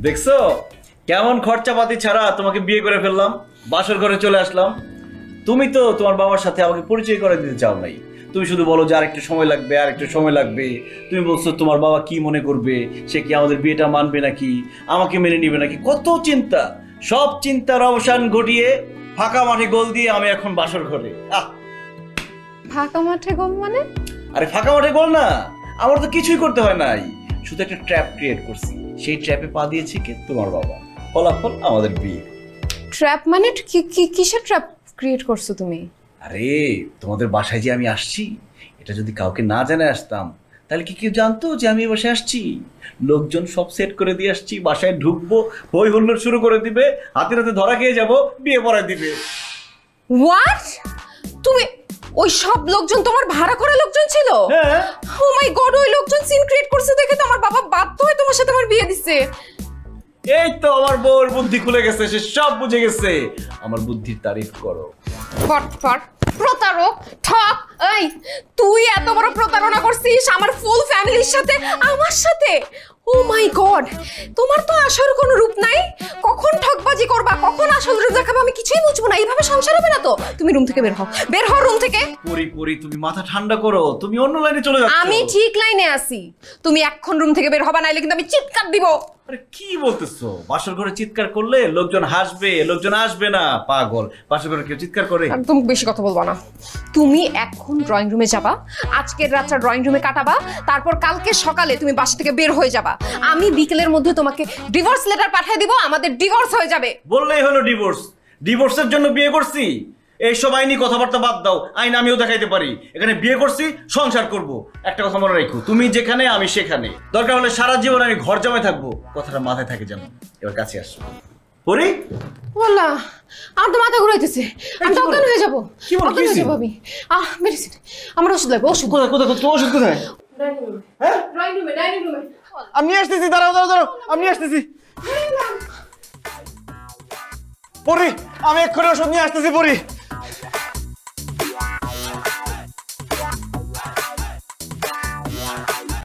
দেখছো কেমন খরচাপাতি ছাড়া তোমাকে বিয়ে করে ফেললাম, বাসর ঘরে চলে আসলাম। তুমি তো তোমার বাবার সাথে আমাকে পরিচয় করে দিতে চাও নাই। তুমি শুধু বলো যে আরেকটু সময় লাগবে, আরেকটু সময় লাগবে। তুমি বলছো তোমার বাবা কি মনে করবে, সে কি আমাদের বিয়েটা মানবে নাকি, আমাকে মেনে নিবে নাকি, কত চিন্তা। সব চিন্তার অবসান ঘটিয়ে ফাঁকা মাঠে গোল দিয়ে আমি এখন বাসর ঘরে। ফাঁকা মাঠে গোল মানে? আরে ফাঁকা মাঠে গোল না, আমার তো কিছুই করতে হয় নাই, শুধু একটা ট্র্যাপ ক্রিয়েট করছি। সেই ট্র্যাপে পা দিয়েছে কে? তোমার বাবা। ফলাফল আমাদের বিয়ে। ট্র্যাপ মানে কিসের ট্র্যাপ ক্রিয়েট করছো তুমি? আরে তোমাদের বাসায় যে আমি আসছি, এটা যদি কাউকে না জানে আসতাম, তাহলে কি কেউ জানতো যে আমি এই বাসায় আসছি? লোকজন সব সেট করে দিয়ে আসছি, বাসায় ঢুকবো, হই হুল্লোড় শুরু করে দিবে, হাতে হাতে ধরা খেয়ে যাবো, বিয়ে পড়ায় দিবে। হোয়াট? তুমি ওই সব লোকজন তোমার ভাড়া করা লোকজন ছিল? হ্যাঁ। ও মাই গড, ওই লোকজন সিন ক্রিয়েট করছে দেখে তো আমার বাবা বাধ্য হয়ে তোমার সাথে আমার বিয়ে দিছে। এই তো আমার বউর বুদ্ধি খুলে গেছে, সে সব বুঝে গেছে। আমার বুদ্ধির তারিফ করো। ফটফট প্রতারক, ঠক। এই তুই এত বড় প্রতারণা করছিস আমার ফুল ফ্যামিলির সাথে, আমার সাথে? ও মাই গড, তোমার তো আসল কোনো রূপ নাই। কখন ঠকবাজি করবা, কখন আসল রূপ দেখাবা, আমি কিছুই বুঝবো না। এইভাবে সংসার হবে না তো। তুমি রুম থেকে বের হও, বের হও রুম থেকে। পরি পরি তুমি মাথা ঠান্ডা করো, তুমি অন্য লাইনে চলে যাচ্ছ। আমি ঠিক লাইনে আছি, তুমি এখন রুম থেকে বের হবা, নাইলে কিন্তু আমি চিৎকার দিব। আরে কি বলতেছো? বাসর ঘরে চিৎকার করলে লোকজন হাসবে, লোকজন আসবে না। পাগল, বাসর ঘরে কেউ চিৎকার করে? একদম বেশি কথা বলবা না। তুমি এখন ড্রয়িং রুমে যাবা, আজকের রাতটা ড্রয়িং রুমে কাটাবা, তারপর কালকে সকালে তুমি বাসা থেকে বের হয়ে যাবা। আমি বিকেলের মধ্যে তোমাকে ডিভোর্স লেটার পাঠিয়ে দিব, আমাদের ডিভোর্স হয়ে যাবে। বললেই হলো ডিভোর্স। ডিভোর্সের জন্য বিয়ে করছি? এইসব আইনি কথাবার্তা বাদ দাও, আইন আমিও দেখাইতে পারি। এখানে বিয়ে করছি, সংসার করব। একটা কথা মনে রাখো, তুমি যেখানে আমি সেখানে। দরকার হলে সারা জীবন আমি ঘর জামাই থাকবো, কথাটা মাথায় থাকে যেন। এবার কাছে আসো পরি। বললা আমার তো মাথা ঘুরাইতেছে, আমি তো অজ্ঞান হয়ে যাবো। কি বলো? অজ্ঞান হয়ে যাবো আমি। মেডিসিন, আমার ওষুধ লাগবে। ওষুধ কোথায় কোথায় তোমার ওষুধ কোথায়? হ্যাঁ, ড্রয়িং রুমে, ডাইনিং রুমে। আমি আসতেছি, দাঁড়াও দাঁড়াও দাঁড়াও, আমি আসতেছি। পরি, আমি এক্ষুনি ওষুধ নিয়ে আসতেছি পরি।